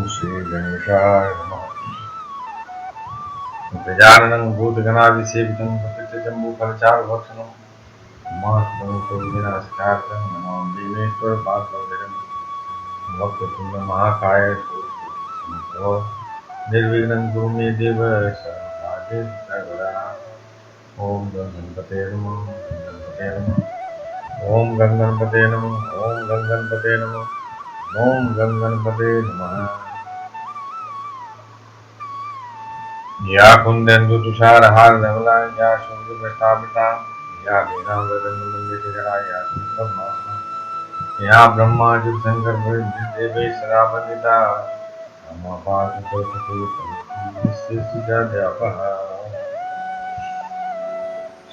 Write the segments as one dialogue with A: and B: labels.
A: श्री गणेशाय नमः। गजाननं भूतगणाभिसेवितं कपितजम्बूफलचारुभक्षणं मास्तविनाशकारकं नमामि विघ्नेश्वरपादवन्दनं। वक्रतुण्डमहाकाय निर्विघ्नं कुरु मे देव सर्वदा। ओम गणपते नमः, गणपते नमः, ओम गणपते नमः, ओम गणपते नमः, ओम गणपते नमः। या कुंदेन्दु तुषारहार धवला या शोभिता या वीणावृतंगमंडितकरा या सुंदरमासना या ब्रह्मादि शंकर देवे सदा वंदिता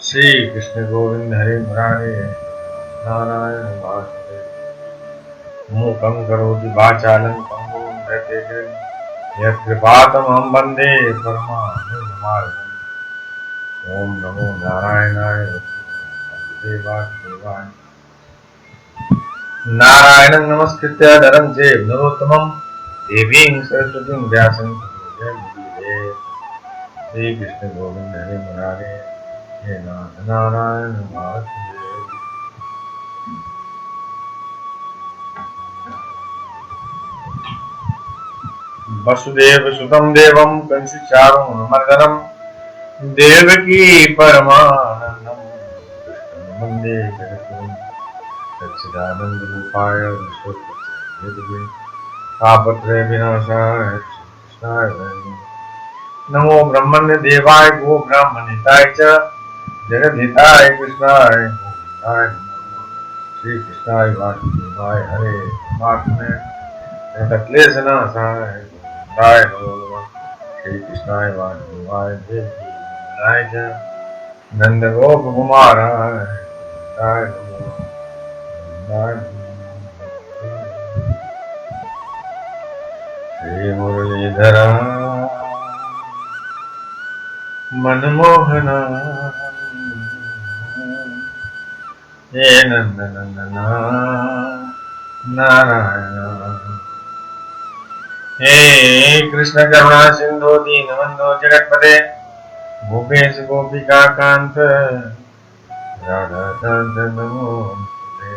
A: श्री कृष्ण गोविंद हरे मुरारे नारायण वासुदेव। मूकं करोति वाचालं पंगुं लंघयते गिरिं यत्कृपातमहं वन्दे परमानन्दमार्गम्। ओम नमो नारायणाय वासुदेवाय। नारायणं नमस्कृत्य नरं चैव नरोत्तमं देवीं सरस्वतीं व्यासं ततो जयमुदीरये। श्री कृष्ण गोविंद हरे मुरारे हे नाथ नारायण वासुदेव। वसुदेव सुतं देवं कंसचारूणमर्दनं देवकी परमानन्दं कृष्णं वन्दे जगद्गुरुं सच्चिदानन्दरूपाय विश्वोत्पत्त्यादिहेतवे तापत्रय विनाशाय कृष्णाय वयं नमो ब्रह्मण्य देवाय गो ब्राह्मणिताय च जगद्हिताय कृष्णाय गोविन्दाय नमः। श्री कृष्णाय वासुदेवाय हरे परमात्मने क्लेशनाशाय गोविन्दाय नमो नमः। श्री कृष्णाय वासुदेवाय देवकीनंदनाय च नन्दगोपकुमाराय गोविन्दाय नमो नमः। श्री मुरलीधर मनमोहन हे नंदनंदन नारायण। हे कृष्ण करुणा सिंधु दीनबंधो जगत्पते गोपेश गोपिका कांत राधाकांत नमोस्तुते।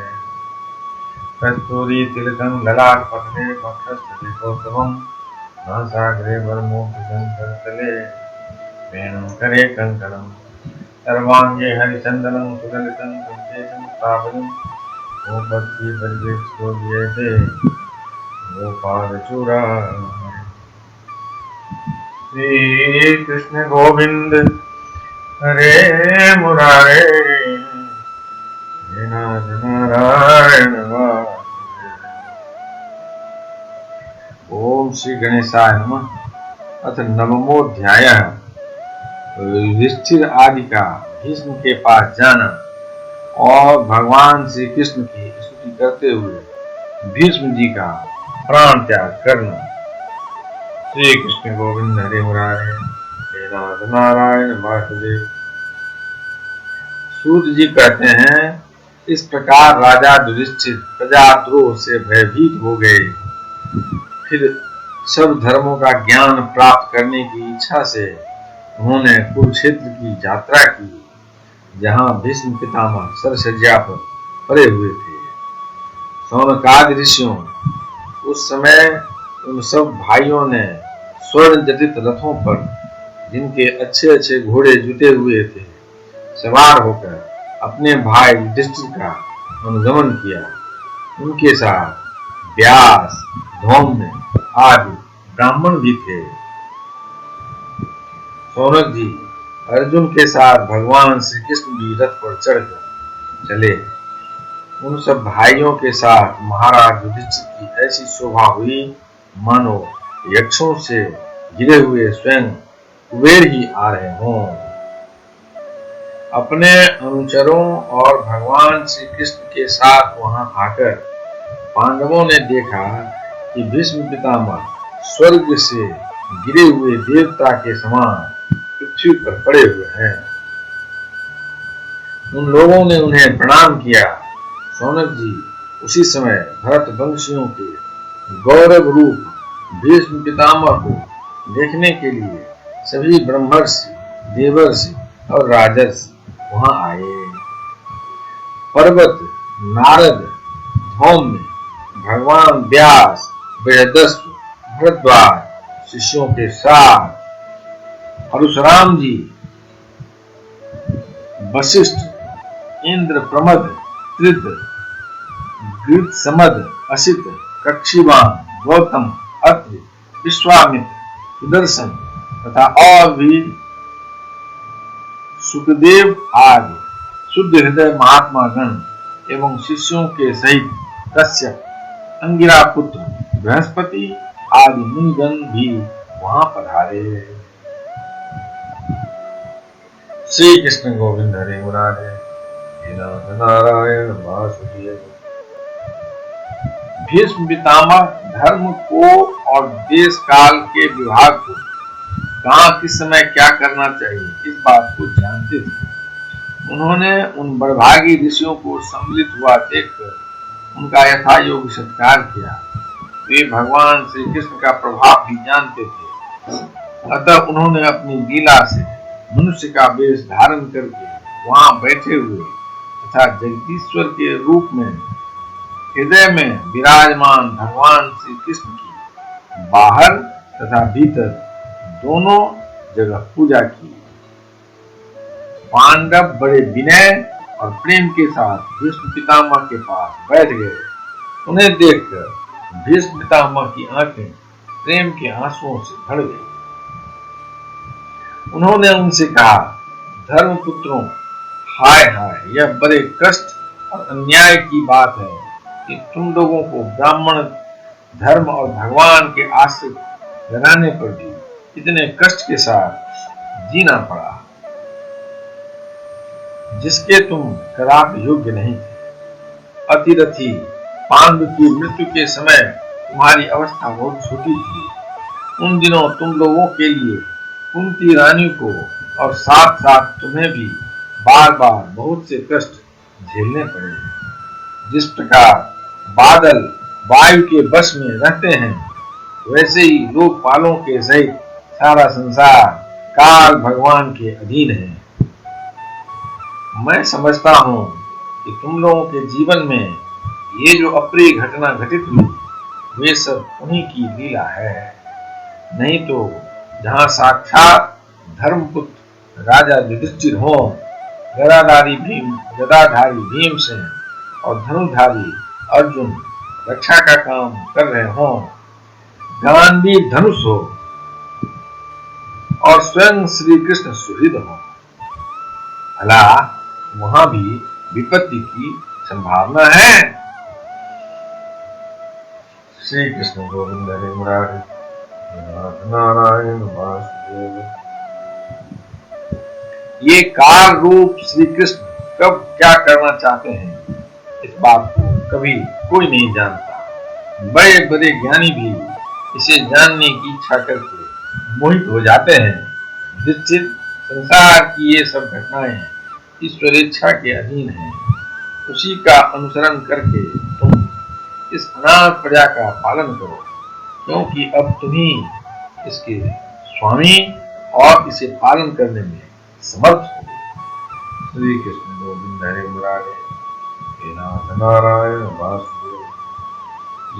A: कस्तूरी तिलकं ललाटपटले वक्षस्थले कौस्तुभं नासाग्रे वरमोक्षं करतले वेणुकरे कंकणं सर्वांगे हरिचन्दनं सुललितं कुञ्चेतं स्थापनं गोपत्ति परिवेष्टोद्येते गोपालचूड़ा। श्री कृष्ण गोविंद हरे मुरारे हे नाथ नारायण वासुदेव। ओम श्री गणेशाय नमः। अथ नवमोऽध्यायः। युधिष्ठिर आदि का भीष्म के पास जाना और भगवान श्री कृष्ण की स्तुति करते हुए भीष्म जी का प्राण त्याग करना। श्री कृष्ण गोविंद हरे मुरारे हे नाथ नारायण वासुदेव। सूत जी कहते हैं, इस प्रकार राजा युधिष्ठिर प्रजाद्रोह से भयभीत हो गए। फिर सब धर्मों का ज्ञान प्राप्त करने की इच्छा से उन्होंने कुरुक्षेत्र की यात्रा की, जहां भीष्म पितामह सरसज्जा पर पड़े हुए थे। शौनकादि ऋषियों उस समय उन सब भाइयों ने स्वर्ण जटित रथों पर, जिनके अच्छे अच्छे घोड़े जुटे हुए थे, सवार होकर अपने भाई युधिष्ठिर का अनुगमन किया। उनके साथ व्यास, धौम्य आदि ब्राह्मण भी थे। शौनक जी अर्जुन के साथ भगवान श्री कृष्ण भी रथ पर चढ़कर चले। उन सब भाइयों के साथ महाराज युधिष्ठिर की ऐसी शोभा हुई मानो यक्षों से घिरे हुए स्वयं कुबेर ही आ रहे हों। अपने अनुचरों और भगवान श्री कृष्ण के साथ वहां आकर पांडवों ने देखा कि भीष्म पितामह स्वर्ग से गिरे हुए देवता के समान पृथ्वी पर पड़े हुए हैं। उन लोगों ने उन्हें प्रणाम किया। शौनक जी उसी समय भरत वंशियों के गौरव रूप भीष्म पितामह को देखने के लिए सभी ब्रह्मर्षि, देवर्षि और राजर्षि वहां आए। पर्वत, नारद, धौम्य, भगवान व्यास, बृहदस्व, भरद्वाज शिष्यों के साथ, परशुराम जी, वशिष्ठ, इंद्र, प्रमद, त्रिद, गृत्समद, असित, कक्षीवान, गौतम, अत्रि, विश्वामित्र, सुदर्शन तथा और भी सुखदेव आदि शुद्ध हृदय महात्मा गण एवं शिष्यों के सहित कश्यप, अंगिरा पुत्र, बृहस्पति आदि मुनिगण भी वहां पधारे। श्री कृष्ण गोविंद हरे मुरारे, हे नारायण वासुदेव। भीष्म पितामह धर्म को और देश काल के विभाग को कहाँ किस समय क्या करना चाहिए इस बात को जानते थे। उन्होंने उन बड़भागी ऋषियों को सम्मिलित हुआ देखकर उनका यथायोग्य सत्कार किया। वे भगवान श्री कृष्ण का प्रभाव भी जानते थे, अतः उन्होंने अपनी लीला से मनुष्य का वेश धारण करके वहां बैठे हुए तथा जगदीश्वर के रूप में हृदय में विराजमान भगवान श्री कृष्ण की बाहर तथा भीतर दोनों जगह पूजा की। पांडव बड़े विनय और प्रेम के साथ भीष्म पितामह के पास बैठ गए। उन्हें देखकर भीष्म पितामह की आंखें प्रेम के आंसुओं से भर गई। उन्होंने उनसे कहा, धर्मपुत्रों, हाय हाय, यह बड़े कष्ट और अन्याय की बात है कि तुम लोगों को ब्राह्मण धर्म और भगवान के आश्रित लगाने पर भी इतने कष्ट के साथ जीना पड़ा, जिसके तुम कदापि योग्य नहीं थे। अतिरथी पांडु की मृत्यु के समय तुम्हारी अवस्था बहुत छोटी थी। उन दिनों तुम लोगों के लिए कुंती रानी को और साथ साथ तुम्हें भी बार बार बहुत से कष्ट झेलने पड़े। जिस प्रकार बादल वायु के वश में रहते हैं, वैसे ही लोकपालों के सहित सारा संसार काल भगवान के अधीन है। मैं समझता हूँ कि तुम लोगों के जीवन में ये जो अप्रिय घटना घटित हुई, वे सब उन्हीं की लीला है। नहीं तो जहाँ साक्षात धर्मपुत्र राजा युधिष्ठिर हो, गदाधारी भीमसेन और धनुधारी अर्जुन रक्षा का काम कर रहे हो, गांडीव धनुष हो और स्वयं श्री कृष्ण सुहृद हो, भला वहां भी विपत्ति की संभावना है। श्री कृष्ण गोविंद हरे मुरारे, नारायण वासुदेव। ये काल रूप श्री कृष्ण कब क्या करना चाहते हैं, इस बात को कभी कोई नहीं जानता। बड़े बड़े ज्ञानी भी इसे जानने की इच्छा करके मोहित हो जाते हैं। निश्चित संसार की ये सब घटनाएं ईश्वर इच्छा के अधीन है। उसी का अनुसरण करके तुम इस अनाथ प्रजा का पालन करो, क्योंकि अब तुम ही इसके स्वामी और इसे पालन करने में समर्थ हो। श्री कृष्ण गोविंद हरे मुरारे, हे नाथ नारायण वासुदेव।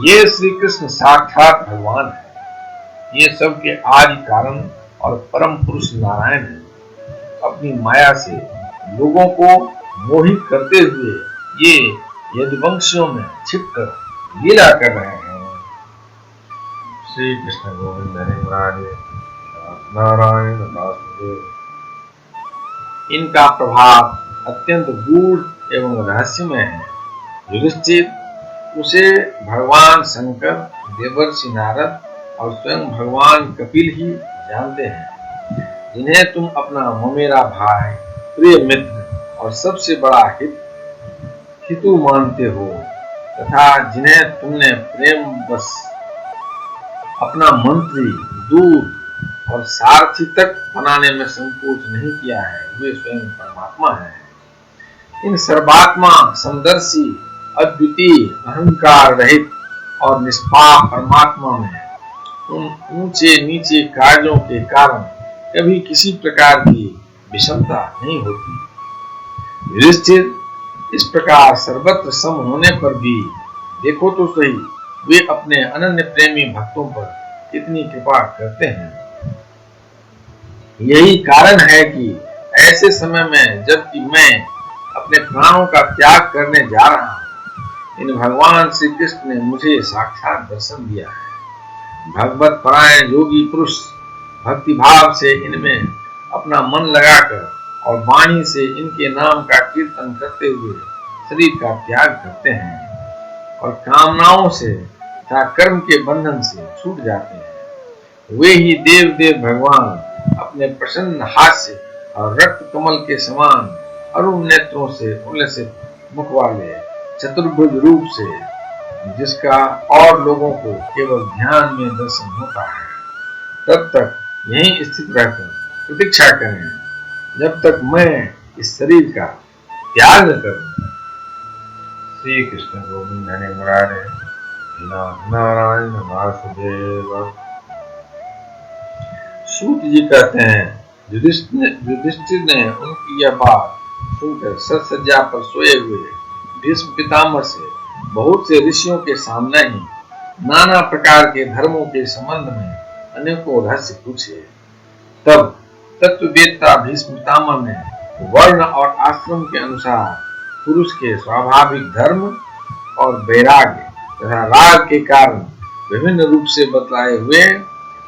A: ये श्री कृष्ण साक्षात भगवान है। ये सबके आदि कारण और परम पुरुष नारायण है। अपनी माया से लोगों को मोहित करते हुए ये यदुवंशियों में छिपकर लीला कर रहे हैं। श्री कृष्ण गोविंद हरे मुरारे, नारायण वासुदेव। इनका प्रभाव अत्यंत गूढ़ एवं रहस्यमय है। युधिष्ठिर उसे भगवान शंकर, देवर्षि नारद और स्वयं भगवान कपिल ही जानते हैं, जिन्हें तुम अपना ममेरा भाई, प्रिय मित्र और सबसे बड़ा हितु मानते हो, तथा जिन्हें तुमने प्रेम बस अपना मंत्री, दूत और सारथी तक बनाने में संकोच नहीं किया है, वे स्वयं परमात्मा है। इन सर्वात्मा, समदर्शी, अद्वितीय, अहंकार रहित और निष्पाप परमात्मा में उन ऊंचे नीचे कार्यों के कारण कभी किसी प्रकार की विषमता नहीं होती। युधिष्ठिर इस प्रकार सर्वत्र सम होने पर भी देखो तो सही वे अपने अनन्य प्रेमी भक्तों पर कितनी कृपा करते हैं। यही कारण है कि ऐसे समय में जबकि मैं अपने प्राणों का त्याग करने जा रहा हूँ, इन भगवान श्री कृष्ण ने मुझे साक्षात दर्शन दिया है। भगवत परायण योगी पुरुष भक्ति भाव से इनमें अपना मन लगाकर और वाणी से इनके नाम का कीर्तन करते हुए शरीर का त्याग करते हैं और कामनाओं से तथा कर्म के बंधन से छूट जाते हैं। वे ही देव देव भगवान अपने प्रसन्न हास्य और रक्त कमल के समान अरुण नेत्रों से उल्लसित मुख वाले चतुर्भुज रूप से, जिसका और लोगों को केवल ध्यान में दर्शन होता है, तब तक यहीं स्थित रहकर प्रतीक्षा करें जब तक मैं इस शरीर का त्याग न करूं। श्री कृष्ण गोविंद हरे मुरारे नारायण वासुदेव। सूत जी कहते हैं, युधिष्ठिर ने उनकी यह बात सुनकर सत्सज्जा पर सोए हुए भीष्म पितामह से बहुत से ऋषियों के सामने ही नाना प्रकार के धर्मों के संबंध में अनेकों रहस्य पूछे। तब तत्ववेत्ता भीष्म पितामह ने वर्ण और आश्रम के अनुसार पुरुष के स्वाभाविक धर्म और वैराग्य तथा राग के कारण विभिन्न रूप से बतलाए हुए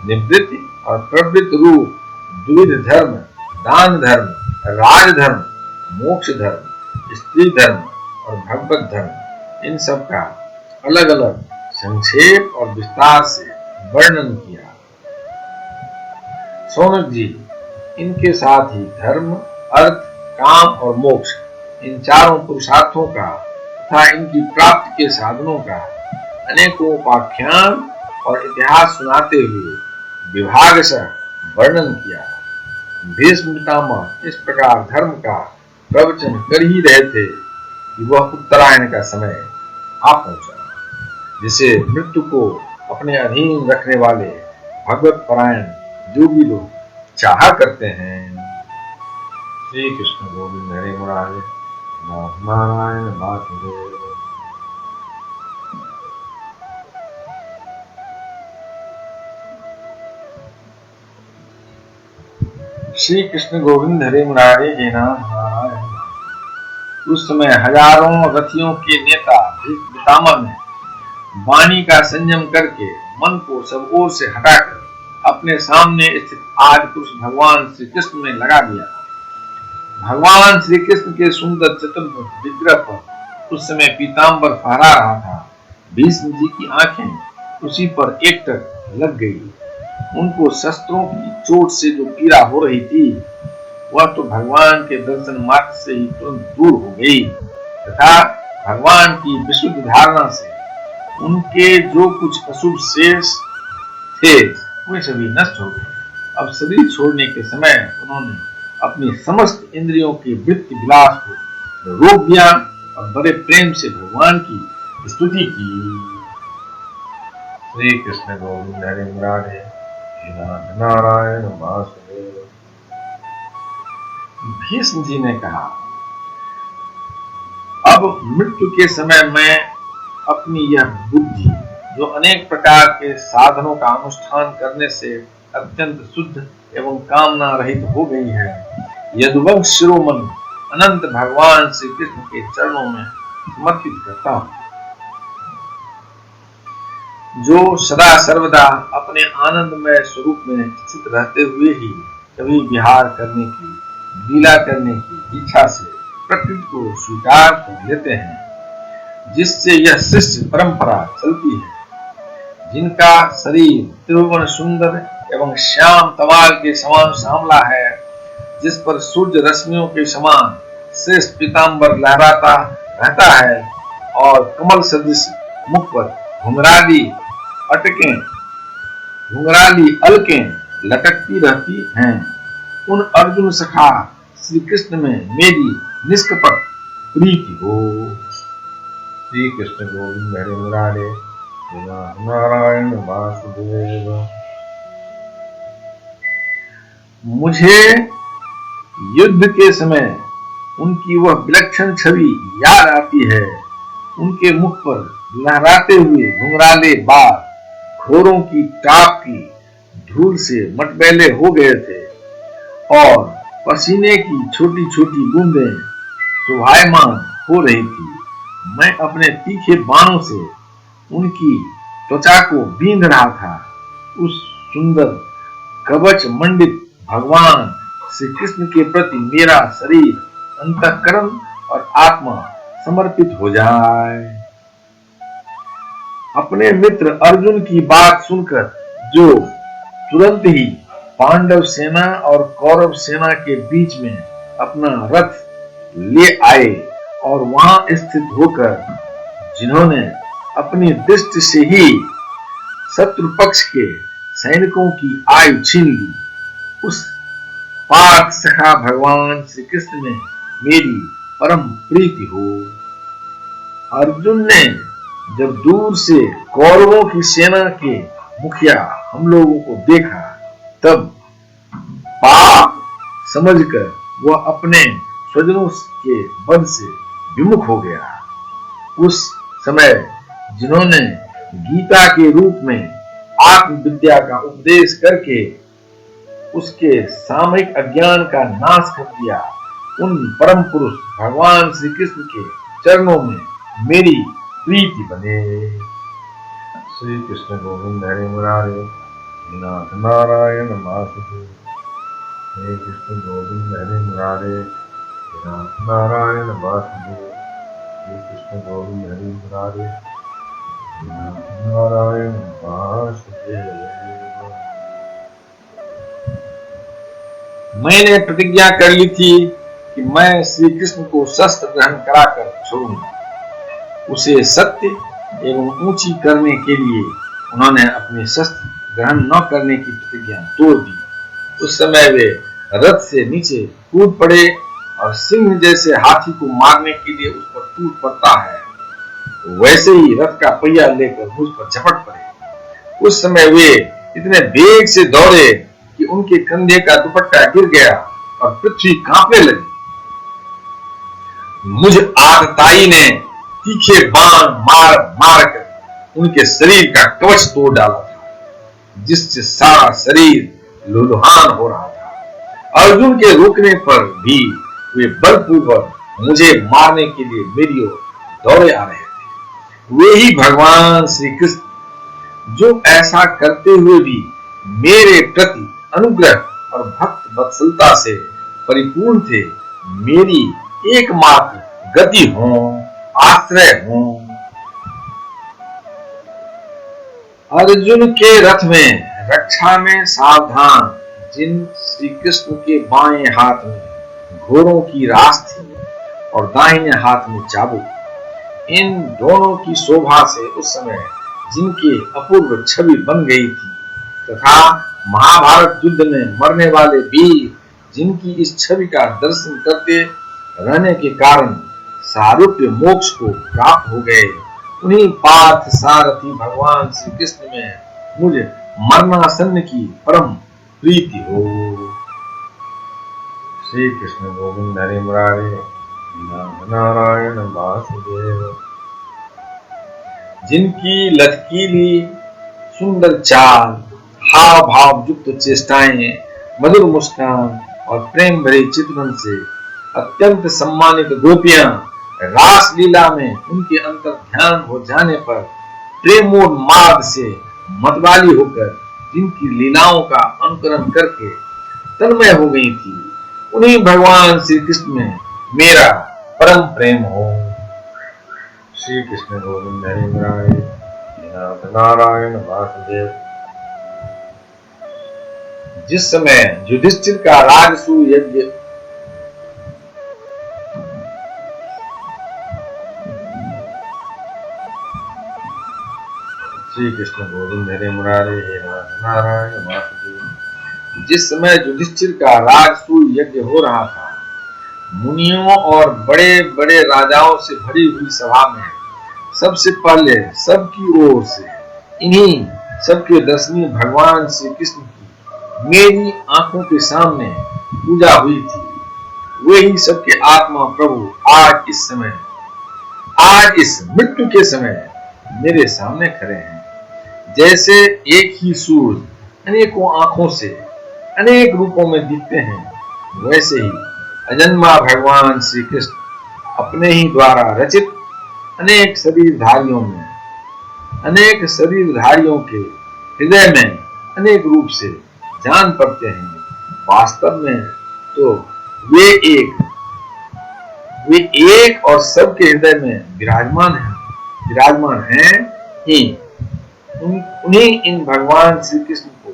A: निवृत्ति और प्रवृत्ति रूप द्विविध धर्म, दान धर्म, राजधर्म, मोक्ष धर्म, स्त्री धर्म और भगवत धर्म, इन सब का अलग अलग संक्षेप और विस्तार से वर्णन किया। सौनक जी, इनके साथ ही धर्म, अर्थ, काम और मोक्ष, इन चारों पुरुषार्थों का तथा इनकी प्राप्ति के साधनों का अनेकों उपाख्यान और इतिहास सुनाते हुए विभागशः वर्णन किया। भीष्म पितामह इस प्रकार धर्म का प्रवचन कर ही रहे थे कि वह उत्तरायण का समय आ पहुंचा, जिसे मृत्यु को अपने अधीन रखने वाले भगवत परायण योगी लोग चाहा करते हैं। श्री कृष्ण गोविंद हरे मुरारे नारायण वासुदेव। श्री कृष्ण गोविंद हरे मुरारे हे नारायण। उस समय हजारों रथियों के नेता भीष्म पितामह ने वाणी का संयम करके मन को सब ओर से हटाकर अपने सामने स्थित आदि पुरुष भगवान श्री कृष्ण में लगा दिया। भगवान श्री कृष्ण के सुंदर चतुर्भुज विग्रह पर उस समय पीतांबर फहरा रहा था। भीष्म जी की आंखें उसी पर एकटक लग गई। उनको शस्त्रों की चोट से जो पीड़ा हो रही थी, वह तो भगवान के दर्शन मात्र से ही तुरंत दूर हो गई तथा भगवान की विशुद्ध धारणा से उनके जो कुछ अशुभ शेष थे वे सभी नष्ट हो गए। अब शरीर छोड़ने के समय उन्होंने अपनी समस्त इंद्रियों के वृत्ति विलास को रोक दिया और बड़े प्रेम से भगवान की स्तुति की। श्री कृष्ण गोविंद हरे मुरारे नारायण वासुदेव। भीष्म जी ने कहा, अब मृत्यु के समय मैं अपनी यह बुद्धि जो अनेक प्रकार के साधनों का अनुष्ठान करने से अत्यंत शुद्ध एवं कामना रहित हो गई है, यदुवंश शिरोमणि अनंत भगवान श्री कृष्ण के चरणों में समर्पित करता हूँ, जो सदा सर्वदा अपने आनंदमय स्वरूप में स्थित रहते हुए ही कभी विहार करने की, लीला करने की इच्छा से प्रकृति को स्वीकार कर लेते हैं, जिससे यह शिष्य परंपरा चलती है, जिनका शरीर त्रिभुवन सुंदर एवं श्याम तमाल के समान श्यामला है, जिस पर सूर्य रश्मियों के समान श्रेष्ठ पीतांबर लहराता रहता है और कमल सदृश मुख पर घुंघराली अलकें लटकती रहती हैं। उन अर्जुन सखा श्री कृष्ण में मेरी निष्कपट प्रीति हो। श्री कृष्ण गोविंद हरे मुरारे नारायण वासुदेव। मुझे युद्ध के समय उनकी वह विलक्षण छवि याद आती है। उनके मुख पर लहराते हुए घुंघराले बाल घोड़ों की टाप की धूल से मटमैले हो गए थे और पसीने की छोटी छोटी बूंदें शोभायमान हो रही थी। मैं अपने तीखे बाणों से उनकी त्वचा को बींध रहा था। उस सुंदर कवच मंडित भगवान श्री कृष्ण के प्रति मेरा शरीर, अंतःकरण और आत्मा समर्पित हो जाए। अपने मित्र अर्जुन की बात सुनकर जो तुरंत ही पांडव सेना और कौरव सेना के बीच में अपना रथ ले आए और वहां स्थित होकर जिन्होंने अपनी दृष्टि से ही शत्रु पक्ष के सैनिकों की आयु छीन ली, उस पार्थ सखा भगवान श्री कृष्ण में मेरी परम प्रीति हो। अर्जुन ने जब दूर से कौरवों की सेना के मुखिया हम लोगों को देखा, तब पाप समझकर वह अपने स्वजनों के वध से विमुख हो गया। उस समय जिन्होंने गीता के रूप में आत्मविद्या का उपदेश करके उसके सामयिक अज्ञान का नाश कर दिया, उन परम पुरुष भगवान श्री कृष्ण के चरणों में मेरी प्रीति बने। श्री कृष्ण गोविंद हरे मुरारे, नाथ नारायण वासुदेव। श्री कृष्ण गोविंद हरे मुरारे, नाथ नारायण वासुदेव। श्री कृष्ण गोविंद हरे मुरारे, नाथ नारायण वासुदेव। मैंने प्रतिज्ञा कर ली थी कि मैं श्री कृष्ण को शस्त्र ग्रहण कराकर छोड़ूंगा। उसे सत्य एवं ऊंची करने के लिए उन्होंने अपने शस्त्र ग्रहण न करने की प्रतिज्ञा तोड़ दी। उस समय वे रथ से नीचे कूद पड़े और सिंह जैसे हाथी को मारने के लिए उस पर टूट पड़ता है, वैसे ही रथ का पहिया लेकर मुझ पर झपट पड़े। उस समय वे इतने वेग से दौड़े कि उनके कंधे का दुपट्टा गिर गया और पृथ्वी कांपने लगी। मुझ आतताई ने तीखे बाण मार मार कर उनके शरीर का कवच तोड़ डाला था, जिससे सारा शरीर लुलुहान हो रहा था। अर्जुन के रोकने पर भी वे बलपूर्वक मुझे मारने के लिए मेरी ओर दौड़े आ रहे थे। वे ही भगवान श्री कृष्ण जो ऐसा करते हुए भी मेरे प्रति अनुग्रह और भक्त वत्सलता से परिपूर्ण थे, मेरी एकमात्र गति हो, आश्रय हो। अर्जुन के रथ में रक्षा में सावधान जिन श्री कृष्ण के बाएं हाथ में घोड़ों की रास थी और दाहिने हाथ में चाबुक, इन दोनों की शोभा से उस समय जिनकी अपूर्व छवि बन गई थी तथा महाभारत युद्ध में मरने वाले वीर जिनकी इस छवि का दर्शन करते रहने के कारण सारूप्य मोक्ष को प्राप्त हो गए, उन्हीं पार्थ सारथी भगवान श्री कृष्ण में मुझ मरणासन्न की परम प्रीति हो। श्री कृष्ण गोविंद हरे मुरारे, नारायण वासुदेव। जिनकी लचकीली सुंदर चाल, हाव भाव युक्त चेष्टाएं, मधुर मुस्कान और प्रेम भरे चितवन से अत्यंत सम्मानित गोपियां रास लीला में उनके अंतर ध्यान हो जाने पर प्रेमोन्माद से मतवाली होकर जिनकी लीलाओं का अनुकरण करके तन्मय हो गई थी, उन्हीं भगवान श्री कृष्ण में मेरा परम प्रेम हो। श्री कृष्ण गोविंद हरे मुरारे, नारायण वासुदेव। जिस समय युधिष्ठिर का राजसूय यज्ञ श्री कृष्ण गोविंद हरे मुरारे, नारायण वासुदेव। जिस समय युधिष्ठिर का राजसूय यज्ञ हो रहा था, मुनियों और बड़े बड़े राजाओं से भरी हुई सभा में सबसे पहले सबकी ओर से इन्हीं सबके दर्शनीय भगवान श्री कृष्ण की मेरी आंखों के सामने पूजा हुई थी। वे ही सबके आत्मा प्रभु आज इस मृत्यु के समय मेरे सामने खड़े हैं। जैसे एक ही सूर्य अनेकों आंखों से अनेक रूपों में दिखते हैं, वैसे ही अजन्मा भगवान श्री कृष्ण अपने ही द्वारा रचित अनेक शरीरधारियों के हृदय में अनेक रूप से जान पड़ते हैं। वास्तव में तो वे एक और सबके हृदय में विराजमान हैं ही। उन्हीं इन भगवान श्री कृष्ण को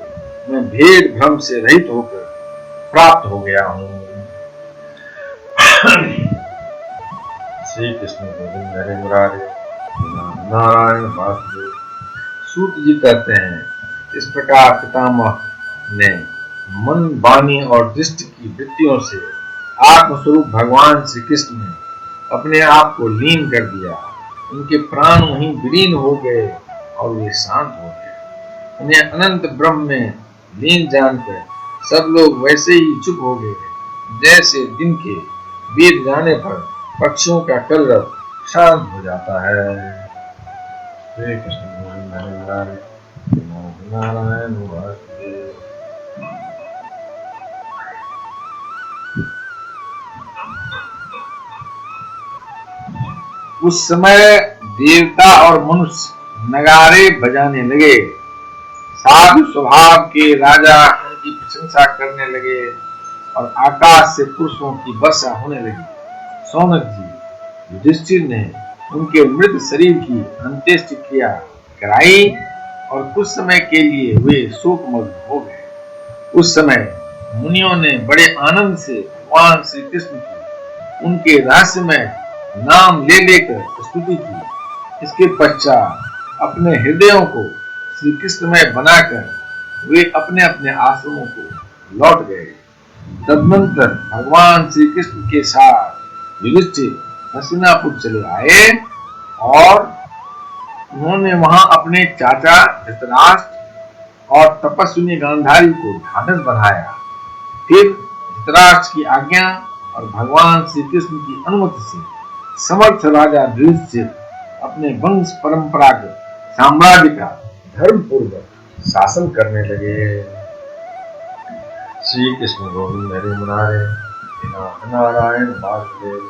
A: मैं भेद भ्रम से रहित होकर प्राप्त हो गया हूँ। श्री कृष्ण गोविंद हरे मुरारे नारायण वासुदेव। सूत जी कहते हैं, इस प्रकार पितामह ने मन, वाणी और दृष्टि की वृत्तियों से आत्मस्वरूप भगवान श्री कृष्ण ने अपने आप को लीन कर दिया। उनके प्राण वहीं विलीन हो गए और वे शांत हो गए। उन्हें अनंत ब्रह्म में लीन जानकर सब लोग वैसे ही चुप हो गए जैसे दिन के बीत जाने पर पक्षियों का कलरव शांत हो जाता है। श्री कृष्ण गोविंद हरे मुरारे नारायण वासुदेव। उस समय देवता और मनुष्य नगारे बजाने लगे। साधु स्वभाव के राजा उनकी प्रशंसा करने लगे और आकाश से पुष्पों की वर्षा होने लगी। सौनक जी युधिष्ठिर ने उनके मृत शरीर की अंत्येष्टि क्रिया कराई और कुछ समय के लिए वे शोकमग्न हो गए। उस समय मुनियों ने बड़े आनंद से भगवान श्री कृष्ण की उनके रहस्यमय नाम ले लेकर स्तुति की। इसके पश्चात अपने हृदयों को श्री कृष्णमय बनाकर वे अपने अपने आश्रमों को लौट गए। तदनंतर भगवान श्री कृष्ण के साथ युधिष्ठिर हस्तिनापुर चले आए और उन्होंने वहां अपने चाचा धृतराष्ट्र और तपस्विनी गांधारी को ढांढस बंधाया। फिर धृतराष्ट्र की आज्ञा और भगवान श्री कृष्ण की अनुमति से समर्थ राजा युधिष्ठिर अपने वंश परंपरागत साम्राज्य का धर्म पूर्वक शासन करने लगे। श्री कृष्ण गोविंद हरे मुरारे नारायण वासुदेव।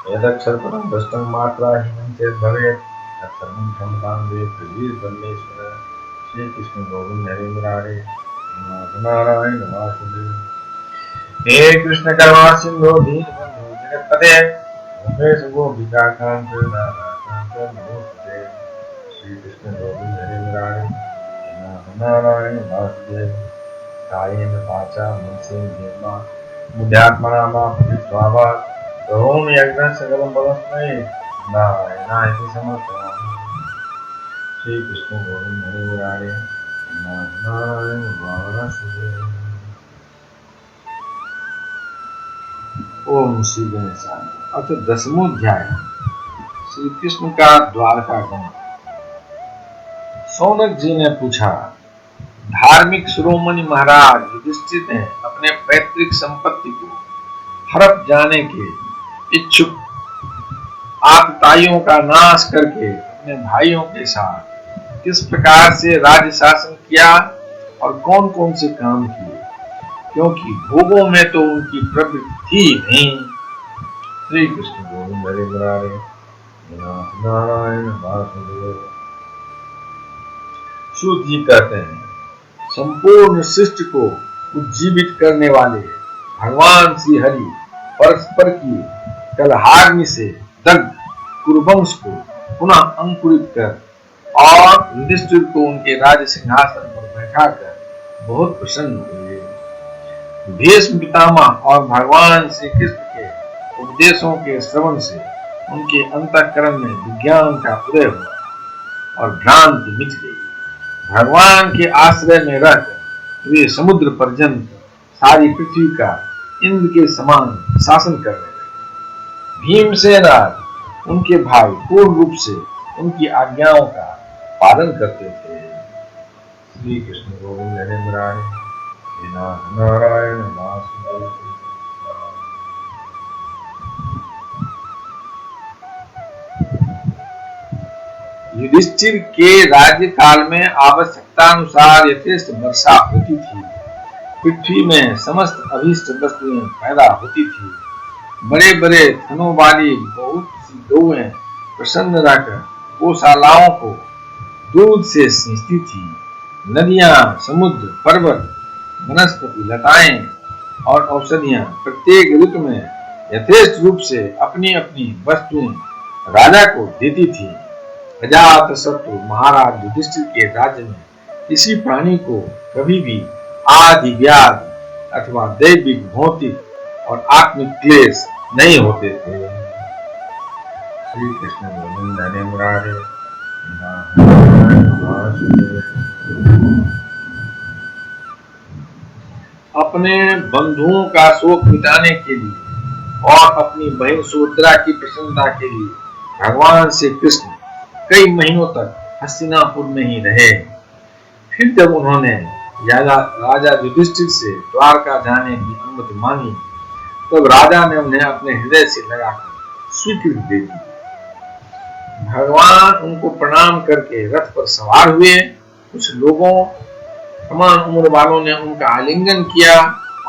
A: यदक्षर परम दृष्टं मात्राहीनं चेत् भवेत् तत्सर्वं क्षमतां देव प्रभीर परमेश्वर। श्री कृष्ण गोविंद हरे मुरारे नारायण वासुदेव। हे कृष्ण करुणा सिंधु दीनबंधु जगत्पते गोपेश गोपिका कांत राधाकांत नमोस्तुते। श्री कृष्ण गोविंद हरे मुरारे नारायण वासुदेव। कायेन वाचा मनसेन्द्रियर्वा बुद्ध्यात्मना वा प्रकृतिस्वभावात् करोमि यज्ञं सकलं परस्मै नारायणाय समर्पयामि। श्री कृष्ण गोविंद हरे मुरारे नारायण वासुदेव। ओम श्री गणेशाय। अथ 10वां अध्याय श्री कृष्ण का द्वारका गमन। सौनक जी ने पूछा, धार्मिक शिरोमणि महाराज युधिष्ठिर ने अपने पैतृक संपत्ति को हड़प जाने के इच्छुक आतताइयों का नाश करके अपने भाइयों के साथ किस प्रकार से राज्य शासन किया और कौन कौन से काम किए, क्योंकि भोगों में तो उनकी प्रवृत्ति थी नहीं। श्री कृष्ण गोविंद हरे मुरारे नारायण वासुदेव। सूत जी कहते हैं, संपूर्ण सृष्टि को उज्जीवित करने वाले भगवान श्री हरि परस्पर की कलहाग्नि से दग्ध कुरुवंश को पुनः अंकुरित कर और युधिष्ठिर को उनके राज्य सिंहासन पर बैठाकर बहुत प्रसन्न हुए। भीष्म पितामह और भगवान श्री कृष्ण के उपदेशों के श्रवण से उनके अंतःकरण में विज्ञान का उदय हुआ और भ्रांति मिट गई। भगवान के आश्रय में रहकर वे समुद्र पर्यंत सारी पृथ्वी का इंद्र के समान शासन करने लगे। भीमसेन उनके भाई पूर्ण रूप से उनकी आज्ञाओं का पालन करते थे। श्री कृष्ण गोविंद हरे मुरारे, हे नारायण वासुदेव। युधिष्ठिर के राज्य काल में आवश्यकतानुसार यथेष्ट वर्षा होती थी। पृथ्वी में समस्त अभीष्ट वस्तुएं पैदा होती थी। बड़े बड़े थनों वाली बहुत सी गौएं प्रसन्न रहकर गौशालाओं को दूध से सींचती थी। नदियां, समुद्र, पर्वत, वनस्पति, लताएं और औषधियां प्रत्येक ऋतु में यथेष्ट रूप से अपनी अपनी वस्तुएं राजा को देती थी। अजातशत्रु महाराज युधिष्ठिर के राज्य में किसी प्राणी को कभी भी आदि व्याधि अथवा दैविक, भौतिक और आत्मिक क्लेश नहीं होते थे। श्री कृष्ण गोविंद हरे मुरारे, अपने बंधुओं का शोक मिटाने के लिए और अपनी बहन सुभद्रा की प्रसन्नता के लिए भगवान श्री कृष्ण कई महीनों तक हस्तिनापुर में ही रहे। फिर जब उन्होंने राजा युधिष्ठिर से द्वारका जाने की अनुमति मांगी, तब राजा ने उन्हें अपने हृदय से लगाकर स्वीकृति दे दी। भगवान उनको प्रणाम करके रथ पर सवार हुए। कुछ लोगों समान उम्र वालों ने उनका आलिंगन किया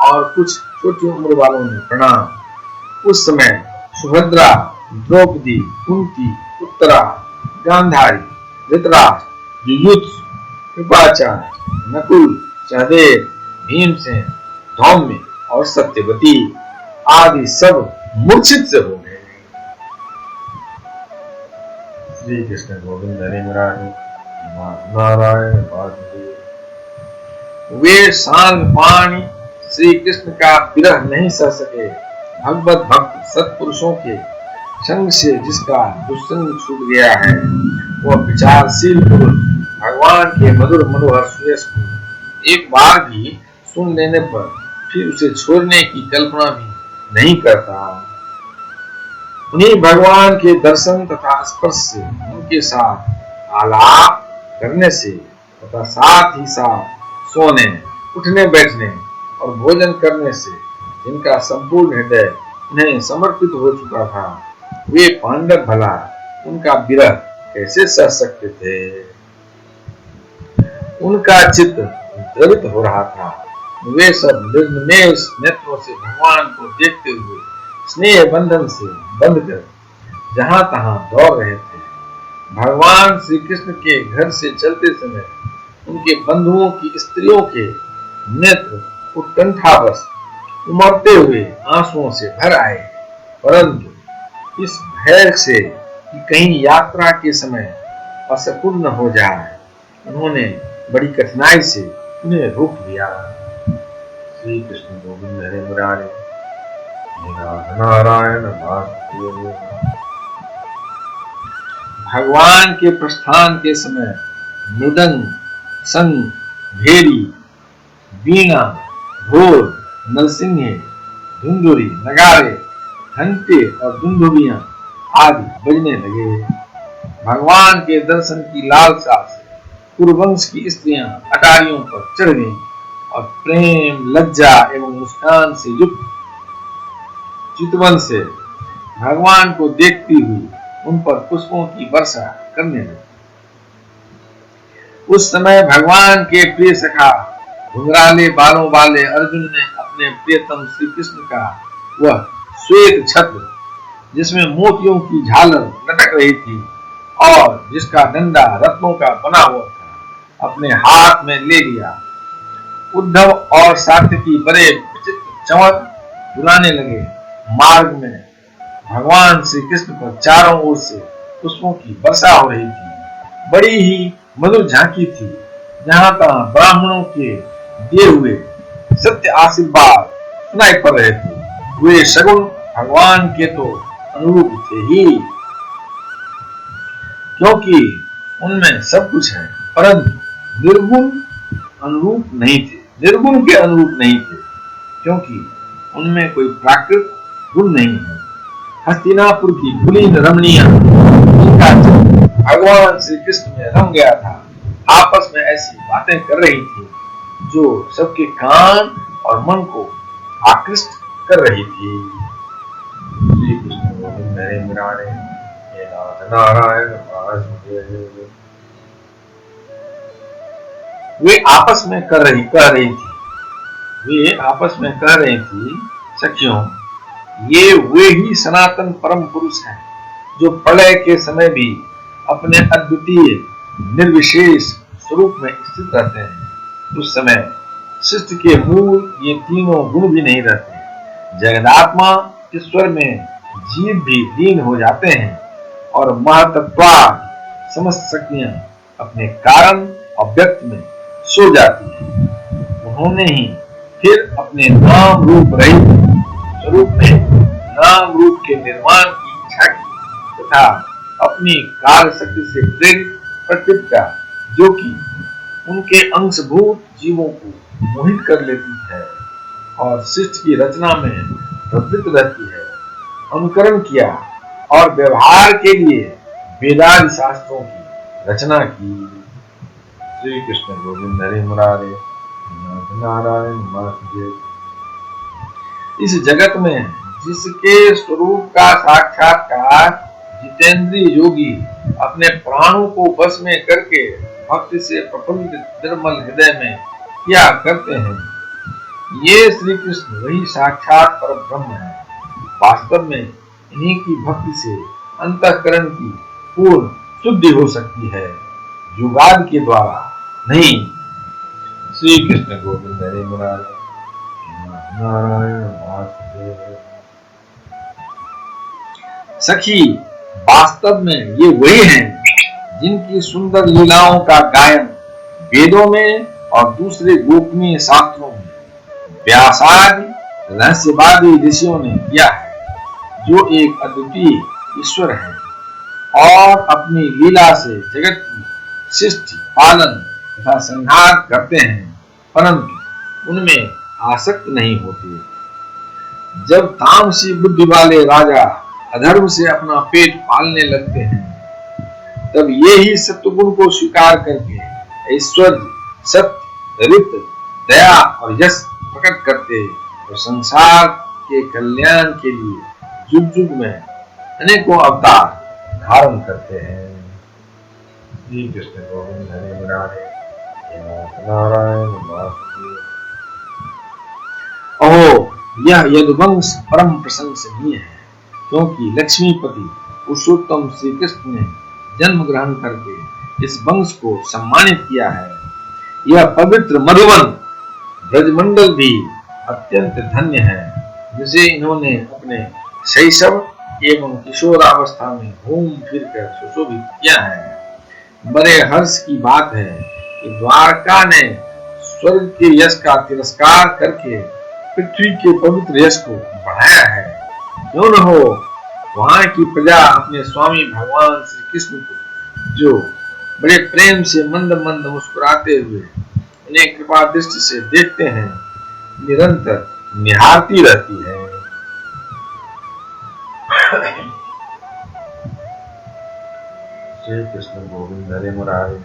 A: और कुछ छोटी उम्र वालों ने प्रणाम। उस समय सुभद्रा, द्रौपदी, कुंती, उत्तरा, गांधारी, धृतराष्ट्र, युयुत्सु, कृपाचार्य, नकुल, सहदेव, भीमसेन, धौम्य और सत्यवती आदि सब मूर्छित से हो गए। श्री कृष्ण गोविंद हरे मुरारे, नारायण वासुदेव। वे सांगपाणी श्री कृष्ण का विरह नहीं सह सके। भगवत भक्त सत्पुरुषों के संग से जिसका दुस्संग छूट गया है, वह विचारशील पुरुष भगवान के मधुर मनोहर सुयश को एक बार भी सुन लेने पर फिर उसे छोड़ने की कल्पना भी नहीं करता। उन्हीं भगवान के दर्शन तथा स्पर्श से, उनके साथ आलाप करने से तथा साथ ही साथ सोने, उठने, बैठने और भोजन करने से जिनका संपूर्ण हृदय उन्हें समर्पित हो चुका था, वे पांडव भला उनका विरह कैसे सह सकते थे। उनका चित्त द्रवित हो रहा था। वे सब निर्निमेष नेत्रों से भगवान को देखते हुए स्नेह बंधन से बंधकर जहां तहां दौड़ रहे थे। भगवान श्री कृष्ण के घर से चलते समय उनके बंधुओं की स्त्रियों के नेत्र उत्कंठावश उमड़ते हुए आंसुओं से भर आए, परंतु इस भय से कि कहीं यात्रा के समय असकुन न हो जाए, उन्होंने बड़ी कठिनाई से उन्हें रोक लिया। श्री कृष्ण गोविंद हरे मुरारे, नारायण वासुदेव। भगवान के प्रस्थान के समय मृदंग, शंख, भेरी, वीणा, ढोल, नरसिंहे, धुंधुरी, नगाड़े, घंटे और दुंदुभियां आदि बजने लगे। भगवान के दर्शन की लालसा से कुरुवंश की स्त्रियां अटारियों पर चढ़ गईं और प्रेम, लज्जा एवं मुस्कान से युक्त चितवन से भगवान को देखती हुई उन पर पुष्पों की वर्षा करने लगी। उस समय भगवान के प्रिय सखा घुंघराले बालों वाले अर्जुन ने अपने प्रियतम श्री कृष्ण का वह श्वेत छत्र, जिसमें मोतियों की झालर लटक रही थी और जिसका डंडा रत्नों का बना हुआ था, अपने हाथ में ले लिया। उद्धव और सात्यकी बड़े विचित्र चमक बुलाने लगे। मार्ग में भगवान श्री कृष्ण पर चारों ओर से पुष्पों की वर्षा हो रही थी। बड़ी ही मधुर झांकी थी। जहां तहां ब्राह्मणों के दिए हुए सत्य आशीर्वाद सुनाई पड़ रहे थे। वे सगुण भगवान के तो अनुरूप थे ही, क्योंकि उनमें सब कुछ है, परंतु निर्गुण अनुरूप नहीं थे। निर्गुण के अनुरूप नहीं थे, क्योंकि उनमें कोई प्राकृत गुण नहीं है। हस्तिनापुर की कुलीन रमणियां, जिनका भगवान श्री कृष्ण में रम गया था, आपस में ऐसी बातें कर रही थी जो सबके कान और मन को आकृष्ट कर रही थी। श्री कृष्ण गोविंद हरे मुरारे, हे नाथ नारायण वासुदेव। वे आपस में कह रही थी, सखियों, वे ही सनातन परम पुरुष हैं जो प्रलय के समय भी अपने अद्वितीय निर्विशेष स्वरूप में स्थित रहते हैं। उस समय सृष्टि के मूल ये तीनों गुण भी नहीं रहते। जगदात्मा ईश्वर में जीव भी लीन हो जाते हैं और महतत्वा समस्त शक्तियां अपने कारण अव्यक्त में सो जाती है। उन्होंने ही फिर अपने नाम रूप रहित स्वरूप में नाम रूप के निर्माण की इच्छा की तथा अपनी काल शक्ति से प्रेरित प्रकृति जो कि उनके अंशभूत जीवों को मोहित कर लेती है और सृष्टि की रचना में प्रवृत्त रहती है, अनुकरण किया और व्यवहार के लिए वेदादि शास्त्रों की रचना की। श्री कृष्ण गोविंद हरे मुरारे, नारायण वासुदेव। इस जगत में जिसके स्वरूप का साक्षात्कार जितेंद्रिय योगी अपने प्राणों को वश में करके भक्ति से प्रफुल्लित निर्मल हृदय में किया करते हैं, ये श्री कृष्ण वही साक्षात पर ब्रह्म है। वास्तव में इन्हीं की भक्ति से अंतःकरण की पूर्ण शुद्धि हो सकती है, युगाद के द्वारा नहीं। श्री कृष्ण गोविंद हरे मुरारे, नारायण वासुदेव। सखी, वास्तव में ये वही हैं जिनकी सुंदर लीलाओं का गायन वेदों में और दूसरे गोपनीय शास्त्रों में व्यासादि रहस्यवादी ऋषियों ने किया है, जो एक अद्वितीय ईश्वर है और अपनी लीला से जगत की सृष्टि पालन तथा संहार करते हैं, परंतु उनमें आसक्त नहीं होते। जब तामसी बुद्धि वाले राजा अधर्म से अपना पेट पालने लगते हैं, तब ये ही सत्वगुण को स्वीकार करके ऐश्वर्य, सत्य, ऋत, दया और यश प्रकट करते और संसार के कल्याण के लिए युग युग में अनेकों अवतार धारण करते हैं। श्री कृष्ण गोविंद हरे मुरारे, नारायण वासुदेव। ओह, यह यदुवंश परम प्रशंसनीय है, क्योंकि लक्ष्मीपति पुरुषोत्तम श्री कृष्ण ने जन्म ग्रहण करके इस वंश को सम्मानित किया है। यह पवित्र मधुवन ब्रजमंडल भी अत्यंत धन्य है, जिसे इन्होंने अपने शैशव एवं किशोरावस्था में घूम फिर कर सुशोभित किया है। बड़े हर्ष की बात है कि द्वारका ने स्वर्ग के यश का तिरस्कार करके पृथ्वी के पवित्र यश को बढ़ाया है। क्यों न हो, वहां की प्रजा अपने स्वामी भगवान श्री कृष्ण को, जो बड़े प्रेम से मंद मंद मुस्कुराते हुए उन्हें कृपा दृष्टि से देखते हैं, निरंतर निहारती रहती है। श्री कृष्ण गोविंद हरे मुरारे,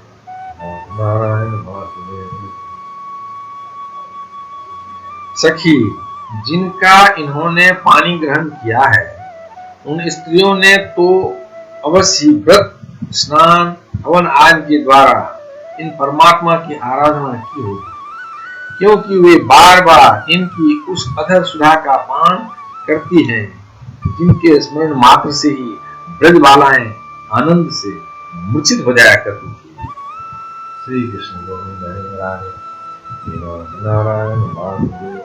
A: नारायण वासुदेव। सखी, जिनका इन्होंने पानी ग्रहण किया है, उन स्त्रियों ने तो अवश्य व्रत, स्नान, हवन आदि के द्वारा इन परमात्मा की आराधना की होगी, क्योंकि वे बार बार इनकी उस अधर सुधा का पान करती हैं, जिनके स्मरण मात्र से ही ब्रजबालाएं आनंद से मूर्छित हो जाया करती थी। श्री कृष्ण गोविंद हरे मुरारे, नारायण वासुदेव।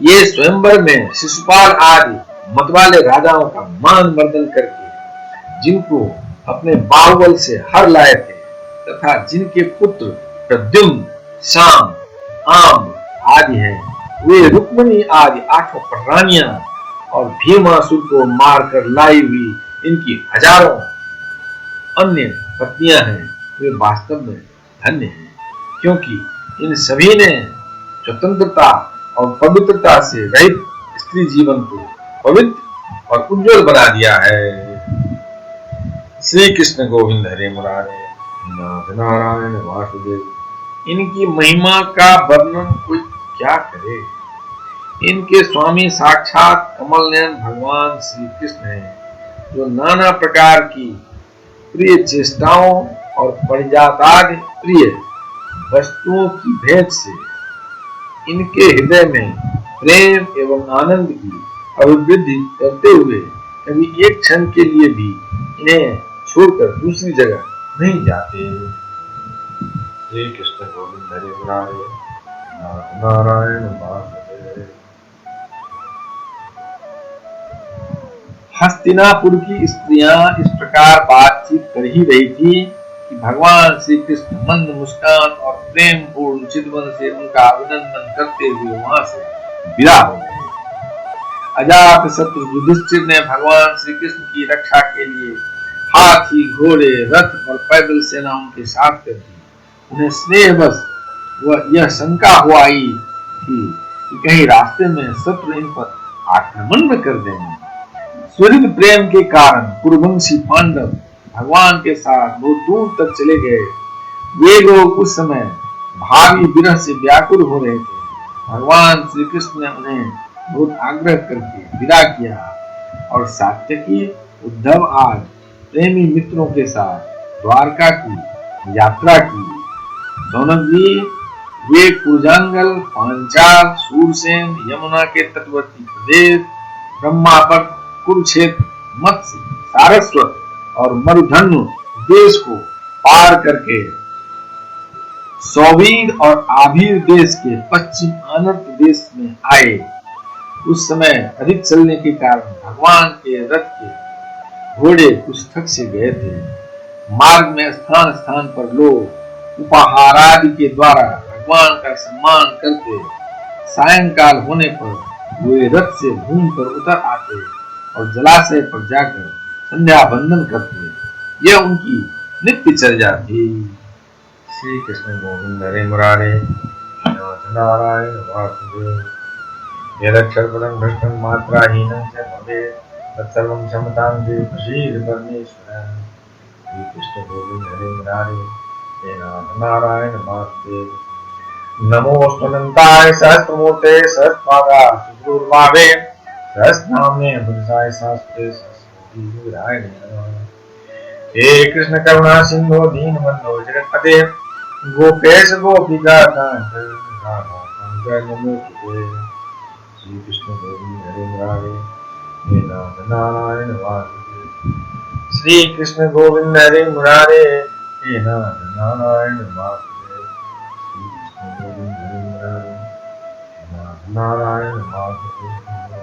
A: ये स्वयंवर में शिशुपाल आदि मतवाले राजाओं का मान मर्दन करके जिनको अपने बाहुबल से हर लाए थे, तथा जिनके पुत्र प्रद्युम्न, शाम, आम आदि हैं, वे रुक्मिणी आदि 8 प्राणियां और भीमासुर को मारकर लाई हुई इनकी हजारों अन्य पत्नियां हैं। वे वास्तव में धन्य हैं, क्योंकि इन सभी ने स्वतंत्रता और पवित्रता से रहित स्त्री जीवन को पवित्र और उज्जवल बना दिया है। श्री कृष्ण गोविंद हरे मुरारे, नाथ नारायण वासुदेव। इनकी महिमा का वर्णन कोई क्या करे। इनके स्वामी साक्षात कमल नयन भगवान श्री कृष्ण हैं, जो नाना प्रकार की प्रिय चेष्टाओं और परिजातादि प्रिय वस्तुओं की भेंट से इनके हृदय में प्रेम एवं आनंद की अभिवृद्धि करते हुए कभी एक क्षण के लिए भी इन्हें छोड़कर दूसरी जगह नहीं जाते। श्री कृष्ण गोविंद हरे मुरारे, नाथ नारायण वासुदेव। हस्तिनापुर की स्त्रियां इस प्रकार बातचीत कर ही रही थी कि भगवान श्री कृष्ण मंद मुस्कान और प्रेम पूर्ण चितवन से उनका अभिनंदन करते हुए वहां से विदा हो गए। अजात शत्रु युधिष्ठिर ने भगवान श्री कृष्ण की रक्षा के लिए हाथी, घोड़े, रथ और पैदल सेना उनके साथ कर दी। उन्हें स्नेहवश यह शंका हो आई थी कि कहीं रास्ते में शत्रु इन पर आक्रमण न कर देंगे। सुहृद प्रेम के कारण कुरुवंशी पांडव भगवान के साथ बहुत दूर तक चले गए। वे लोग उस समय भावी विरह से व्याकुल हो रहे थे। भगवान श्री कृष्ण ने उन्हें बहुत आग्रह करके विदा किया और सात्यकी, उद्धव आदि प्रेमी मित्रों के साथ द्वारका की यात्रा की। सौनक जी, वे कुरजांगल, पांचाल, सूरसेन, यमुना के तटवर्ती प्रदेश, ब्रह्मावर्त, कुरुक्षेत्र, मत्स्य, सारस्वत और मरुधनु देश को पार करके सौवीर और आभीर देश के पश्चिम आनर्त देश में आए। उस समय अधिक चलने के कारण भगवान के रथ के घोड़े कुछ थक से गए थे। मार्ग में स्थान स्थान पर लोग उपहारादि के द्वारा भगवान का सम्मान करते। सायंकाल होने पर वे रथ से घूमकर उतर आते और जलाशय पर जाकर संध्या बंदन करते। यह उनकी नित्य चर्या थी। श्री कृष्ण गोविंद हरे मुरारे, नाथ नारायण वासुदेव। यदक्षरपदं भ्रष्टं मात्राहीनं च भवेत् तत्सर्वं क्षमतां देव प्रसीद परमेश्वर। श्री कृष्ण गोविंद हरे मुरारे, नाथ नारायण वासुदेव। नमोऽस्तुनन्ताय सहस्रमूर्ते सहस्रपादाय सुदूरभावे सहस्रनाम्ने पुरुषाय शास्त्रे सहस्रकोटिविग्रहाय नमः। हे कृष्ण करुणा सिंधु दीनबन्धो जगत्पते गोपेश गोपिका कांत राधा कांत नमोस्तुते। श्री कृष्ण गोविंद हरे मुरारे, नाथ नारायण वासुदेव। श्री कृष्ण गोविंद हरे मुरारे, नाथ नारायण वासुदेव। श्री कृष्ण गोविंद हरे मुरारे, नाथ नारायण वासुदेव।